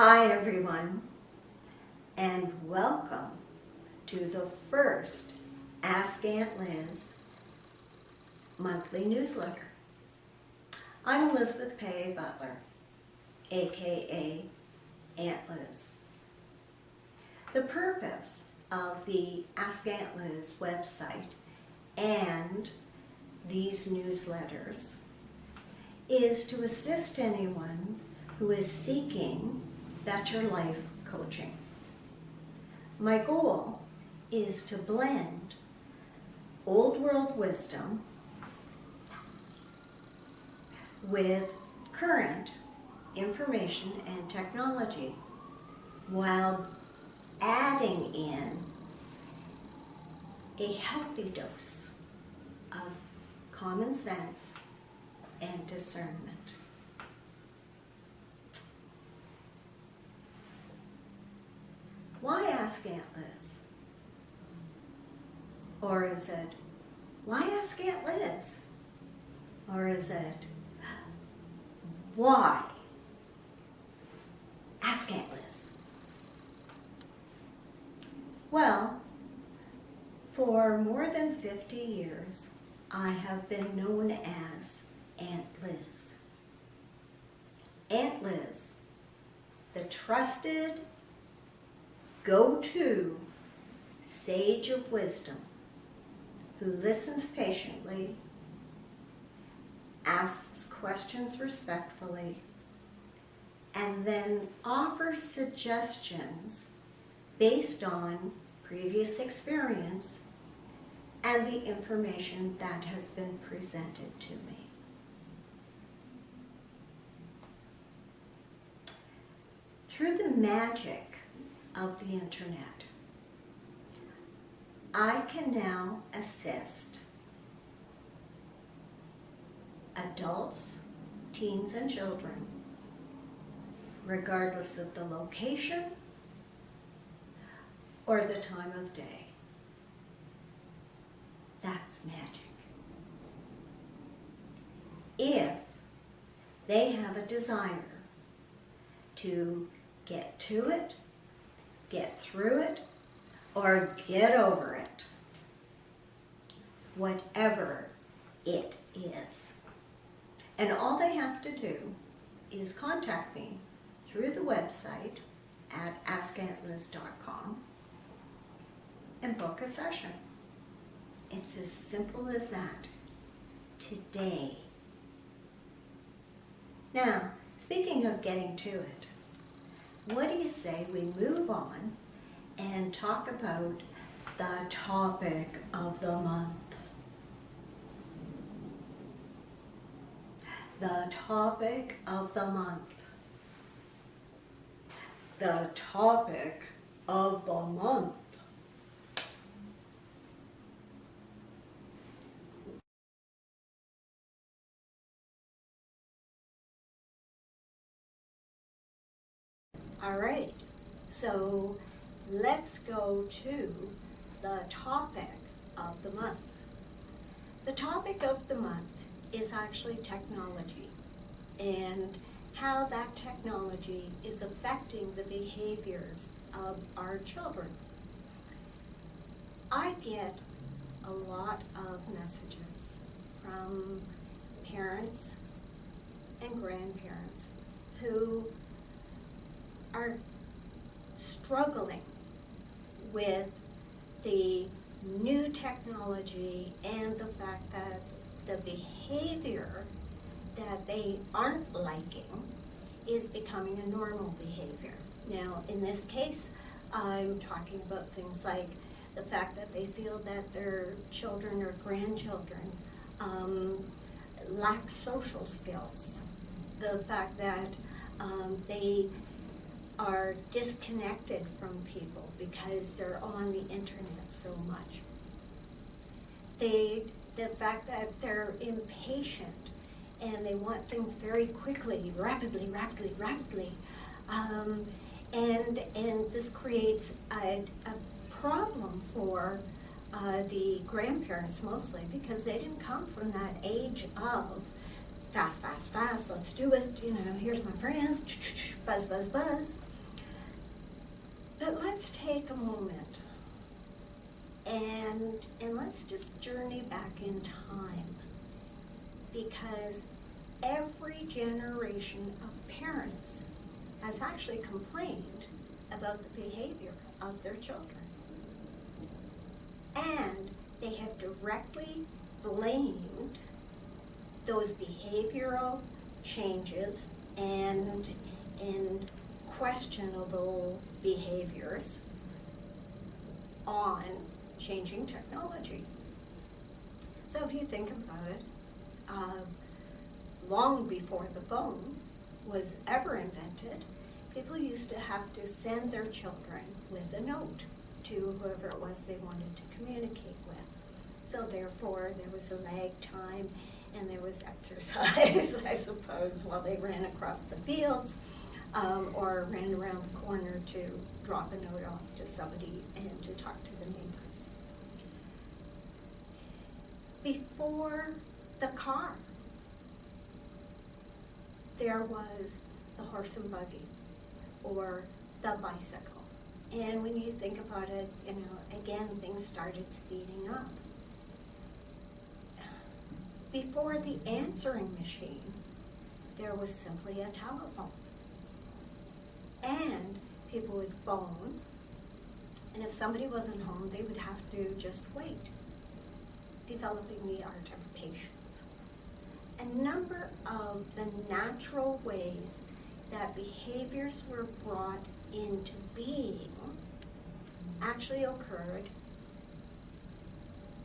Hi everyone, and welcome to the first Ask Aunt Liz monthly newsletter. I'm Elizabeth Pay Butler, aka Aunt Liz. The purpose of the Ask Aunt Liz website and these newsletters is to assist anyone who is seeking better life coaching. My goal is to blend old world wisdom with current information and technology while adding in a healthy dose of common sense and discernment. Why ask Aunt Liz? Or is it, why ask Aunt Liz? Or is it, why ask Aunt Liz? Well, for more than 50 years, I have been known as Aunt Liz. Aunt Liz, the trusted go-to sage of wisdom who listens patiently, asks questions respectfully, and then offers suggestions based on previous experience and the information that has been presented to me. Through the magic of the internet, I can now assist adults, teens, and children, regardless of the location or the time of day. That's magic. If they have a desire to get to it, get through it, or get over it, whatever it is. And all they have to do is contact me through the website at askauntliz.com and book a session. It's as simple as that today. Now, speaking of getting to it, what do you say we move on and talk about the topic of the month? The topic of the month. The topic of the month. All right, so let's go to the topic of the month. The topic of the month is actually technology and how that technology is affecting the behaviors of our children. I get a lot of messages from parents and grandparents who are struggling with the new technology and the fact that the behavior that they aren't liking is becoming a normal behavior. Now, in this case, I'm talking about things like the fact that they feel that their children or grandchildren lack social skills, the fact that they are disconnected from people because they're on the internet so much. The fact that they're impatient and they want things very quickly, rapidly. And this creates a problem for the grandparents mostly because they didn't come from that age of fast, let's do it, here's my friends, buzz. But let's take a moment and let's just journey back in time, because every generation of parents has actually complained about the behavior of their children. And they have directly blamed those behavioral changes and questionable behaviors on changing technology. So if you think about it, long before the phone was ever invented, people used to have to send their children with a note to whoever it was they wanted to communicate with. So therefore, there was a lag time and there was exercise, I suppose, while they ran across the fields or ran around the corner to drop a note off to somebody and to talk to the neighbors. Before the car, there was the horse and buggy or the bicycle. And when you think about it, again, things started speeding up. Before the answering machine, there was simply a telephone. And people would phone, and if somebody wasn't home, they would have to just wait, developing the art of patience. A number of the natural ways that behaviors were brought into being actually occurred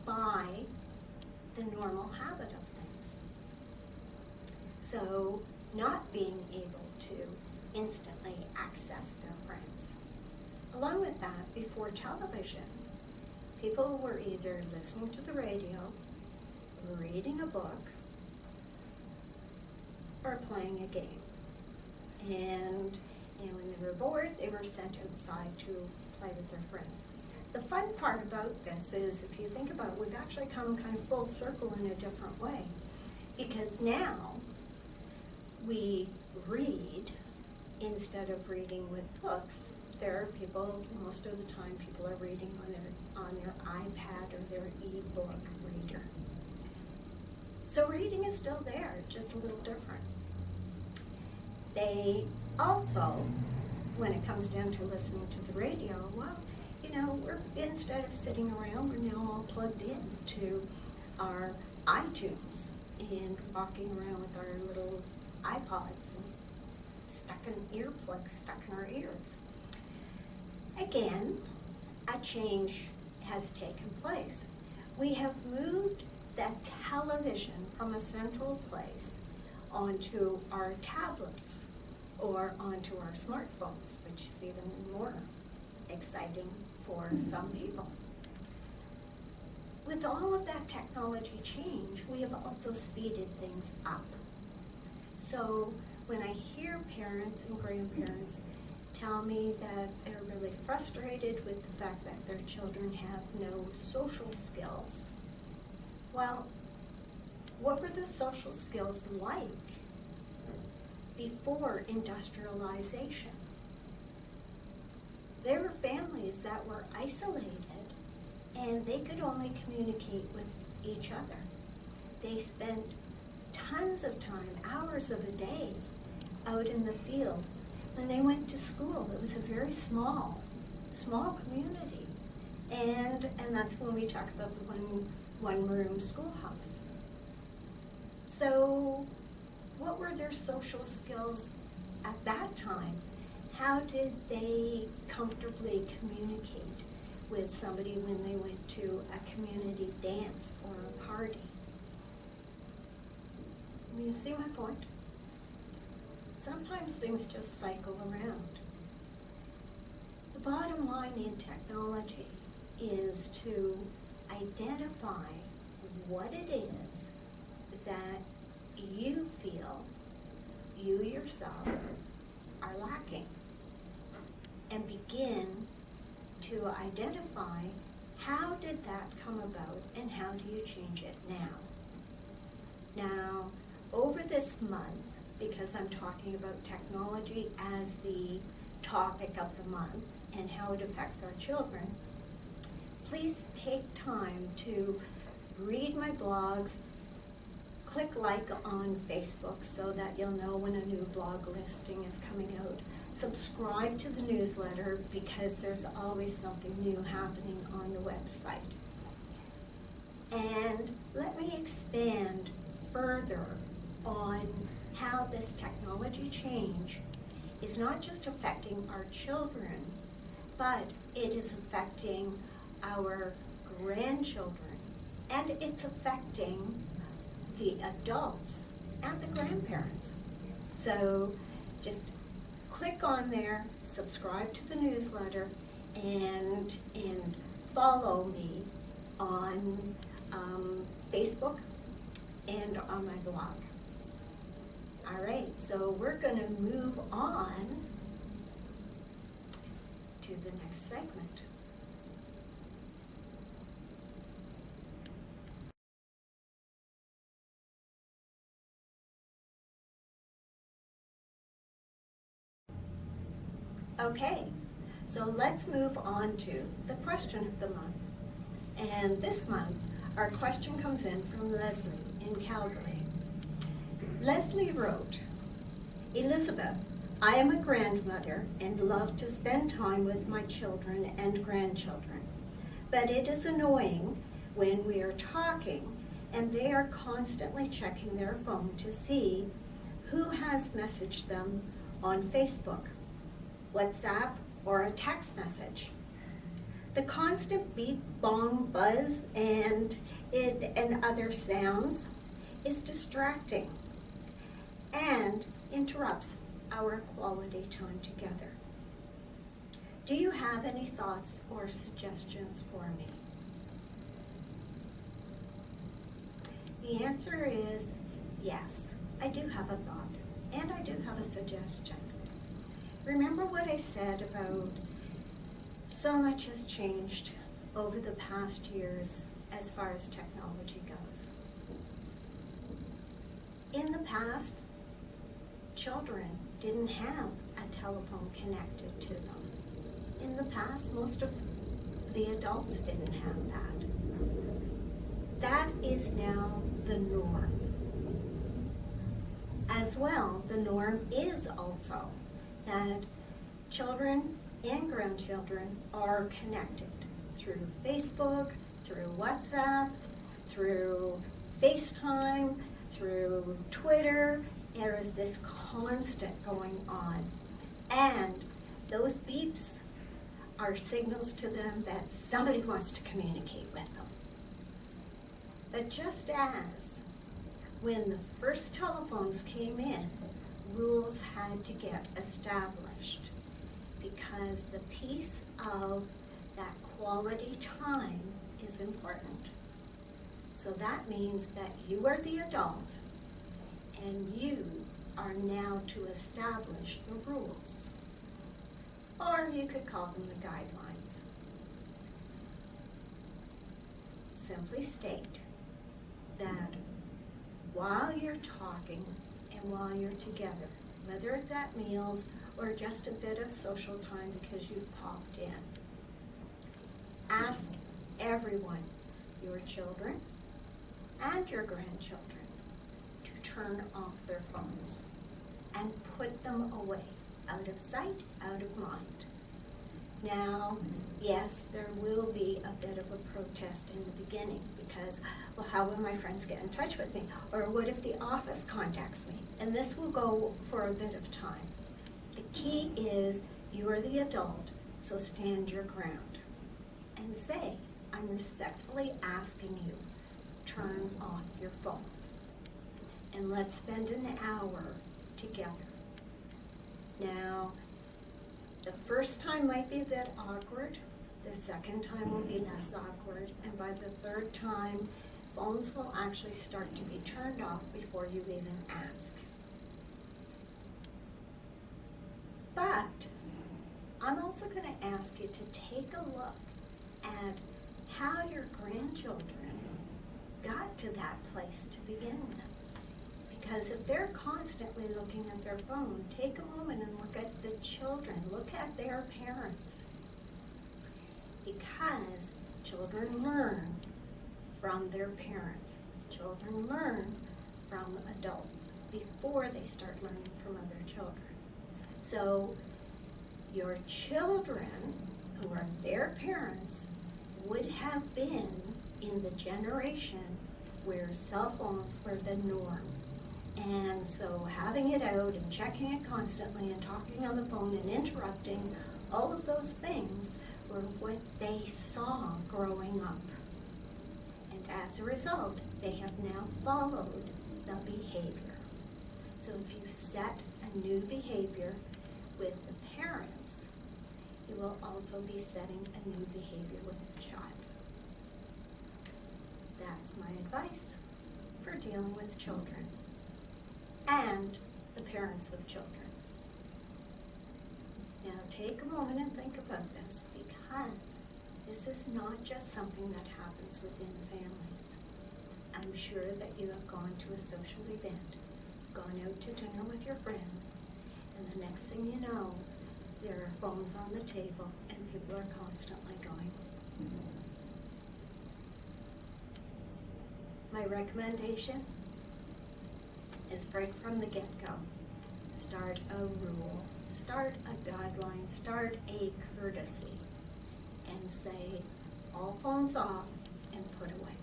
by the normal habit of things. So not being able to instantly access their friends. Along with that, before television, people were either listening to the radio, reading a book, or playing a game. And when they were bored, they were sent outside to play with their friends. The fun part about this is, if you think about it, we've actually come kind of full circle in a different way. Because now we read instead of reading with books. There are people, most of the time, people are reading on their iPad or their e-book reader. So reading is still there, just a little different. They also, when it comes down to listening to the radio, well, we're, instead of sitting around, we're now all plugged in to our iTunes and walking around with our little iPods and earplugs stuck in our ears. Again, a change has taken place. We have moved that television from a central place onto our tablets or onto our smartphones, which is even more exciting for some people. With all of that technology change, we have also speeded things up. So when I hear parents and grandparents tell me that they're really frustrated with the fact that their children have no social skills, well, what were the social skills like before industrialization? There were families that were isolated and they could only communicate with each other. They spent tons of time, hours of a day, out in the fields. When they went to school, it was a very small community. And that's when we talk about the one-room schoolhouse. So what were their social skills at that time? How did they comfortably communicate with somebody when they went to a community dance or a party? You see my point? Sometimes things just cycle around. The bottom line in technology is to identify what it is that you feel you yourself are lacking and begin to identify how did that come about and how do you change it now. Now, over this month, because I'm talking about technology as the topic of the month and how it affects our children, please take time to read my blogs, click like on Facebook so that you'll know when a new blog listing is coming out. Subscribe to the newsletter because there's always something new happening on the website. And let me expand further on how this technology change is not just affecting our children, but it is affecting our grandchildren, and it's affecting the adults and the grandparents. So just click on there, subscribe to the newsletter, and follow me on Facebook and on my blog. All right, so we're going to move on to the next segment. Okay, so let's move on to the question of the month. And this month, our question comes in from Leslie in Calgary. Leslie wrote, Elizabeth, I am a grandmother and love to spend time with my children and grandchildren, but it is annoying when we are talking and they are constantly checking their phone to see who has messaged them on Facebook, WhatsApp, or a text message. The constant beep, bong, buzz, and other sounds is distracting and interrupts our quality time together. Do you have any thoughts or suggestions for me? The answer is yes, I do have a thought, and I do have a suggestion. Remember what I said about so much has changed over the past years as far as technology goes. In the past, children didn't have a telephone connected to them. In the past, most of the adults didn't have that. That is now the norm. As well, the norm is also that children and grandchildren are connected through Facebook, through WhatsApp, through FaceTime, through Twitter. There is this constant going on. And those beeps are signals to them that somebody wants to communicate with them. But just as when the first telephones came in, rules had to get established because the piece of that quality time is important. So that means that you are the adult and you are now to establish the rules. Or you could call them the guidelines. Simply state that while you're talking and while you're together, whether it's at meals or just a bit of social time because you've popped in, ask everyone, your children and your grandchildren, to turn off their phones and put them away, out of sight, out of mind. Now, yes, there will be a bit of a protest in the beginning because, well, how will my friends get in touch with me? Or what if the office contacts me? And this will go for a bit of time. The key is you are the adult, so stand your ground and say, I'm respectfully asking you, turn off your phone. And let's spend an hour together. Now, the first time might be a bit awkward. The second time will be less awkward. And by the third time, phones will actually start to be turned off before you even ask. But I'm also going to ask you to take a look at how your grandchildren got to that place to begin with. Because if they're constantly looking at their phone, take a moment and look at the children, look at their parents. Because children learn from their parents. Children learn from adults before they start learning from other children. So your children, who are their parents, would have been in the generation where cell phones were the norm. And so having it out and checking it constantly and talking on the phone and interrupting, all of those things were what they saw growing up. And as a result, they have now followed the behavior. So if you set a new behavior with the parents, you will also be setting a new behavior with the child. That's my advice for dealing with children and the parents of children. Now take a moment and think about this, because this is not just something that happens within families. I'm sure that you have gone to a social event, gone out to dinner with your friends, and the next thing you know, there are phones on the table and people are constantly going. My recommendation is right from the get-go. Start a rule, start a guideline, start a courtesy, and say all phones off and put away.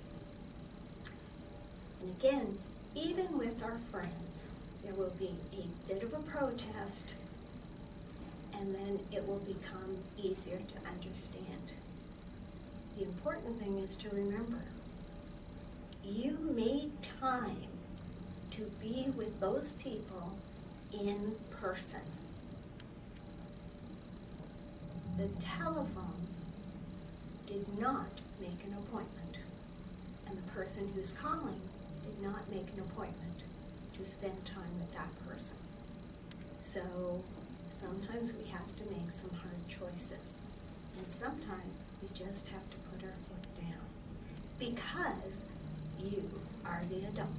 And again, even with our friends, there will be a bit of a protest, and then it will become easier to understand. The important thing is to remember, you made time to be with those people in person. The telephone did not make an appointment, and the person who's calling did not make an appointment to spend time with that person. So sometimes we have to make some hard choices, and sometimes we just have to put our foot down, because you are the adult.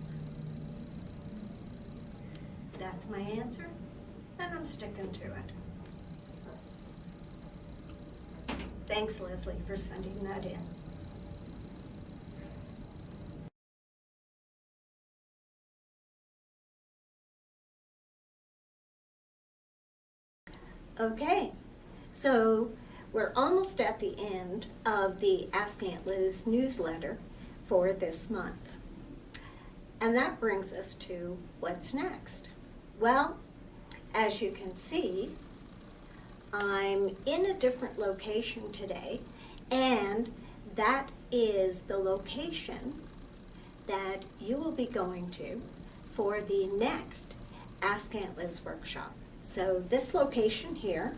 That's my answer, and I'm sticking to it. Thanks, Leslie, for sending that in. Okay, so we're almost at the end of the Ask Aunt Liz newsletter for this month. And that brings us to what's next. Well, as you can see, I'm in a different location today, and that is the location that you will be going to for the next Ask Aunt Liz workshop. So this location here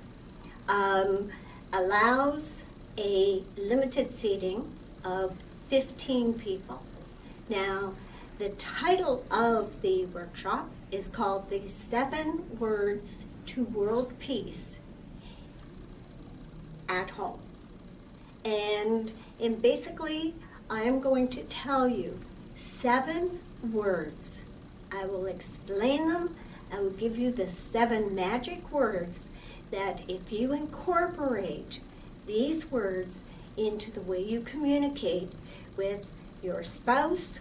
allows a limited seating of 15 people. Now, the title of the workshop is called the 7 Words to World Peace at Home. And basically, I am going to tell you 7 words. I will explain them. I will give you the 7 magic words that if you incorporate these words into the way you communicate with your spouse,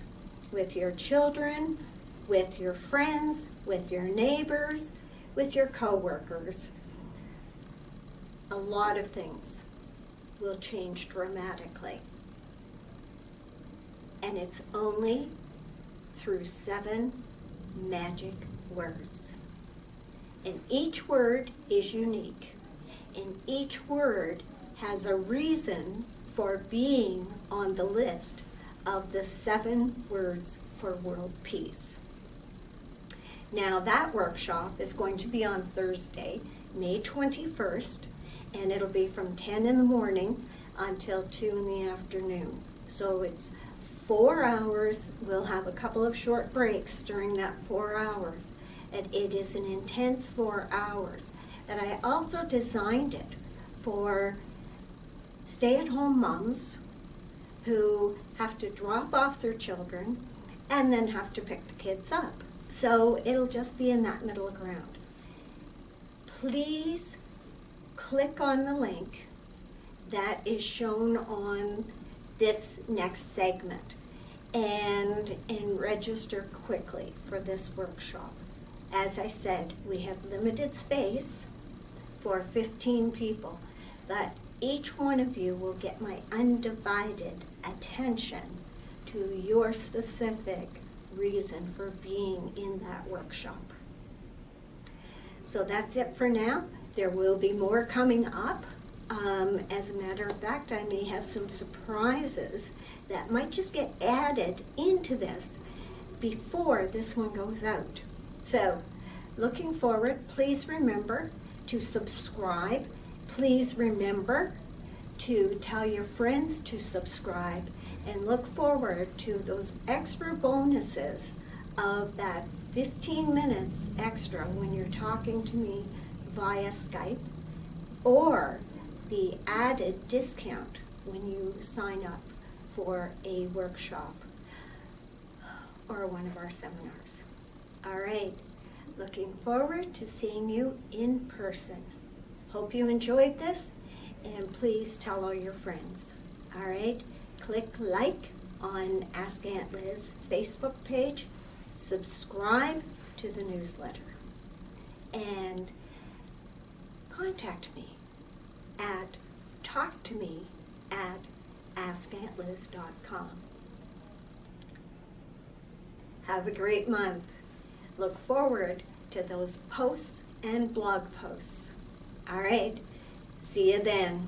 with your children, with your friends, with your neighbors, with your coworkers, a lot of things will change dramatically. And it's only through 7 magic words. And each word is unique. And each word has a reason for being on the list of the 7 words for world peace. Now that workshop is going to be on Thursday, May 21st, and it'll be from 10 in the morning until 2 in the afternoon. So it's 4 hours. We'll have a couple of short breaks during that 4 hours. And it is an intense 4 hours. And I also designed it for stay-at-home moms who have to drop off their children and then have to pick the kids up. So it'll just be in that middle ground. Please click on the link that is shown on this next segment and register quickly for this workshop. As I said, we have limited space for 15 people, but each one of you will get my undivided attention to your specific reason for being in that workshop. So that's it for now. There will be more coming up. As a matter of fact, I may have some surprises that might just get added into this before this one goes out. So, looking forward, please remember to subscribe. Please remember to tell your friends to subscribe, and look forward to those extra bonuses of that 15 minutes extra when you're talking to me via Skype, or the added discount when you sign up for a workshop or one of our seminars. All right, looking forward to seeing you in person. Hope you enjoyed this, and please tell all your friends. All right, click like on Ask Aunt Liz Facebook page, subscribe to the newsletter, and contact me at talktome@askauntliz.com. Have a great month. Look forward to those posts and blog posts. All right, see you then.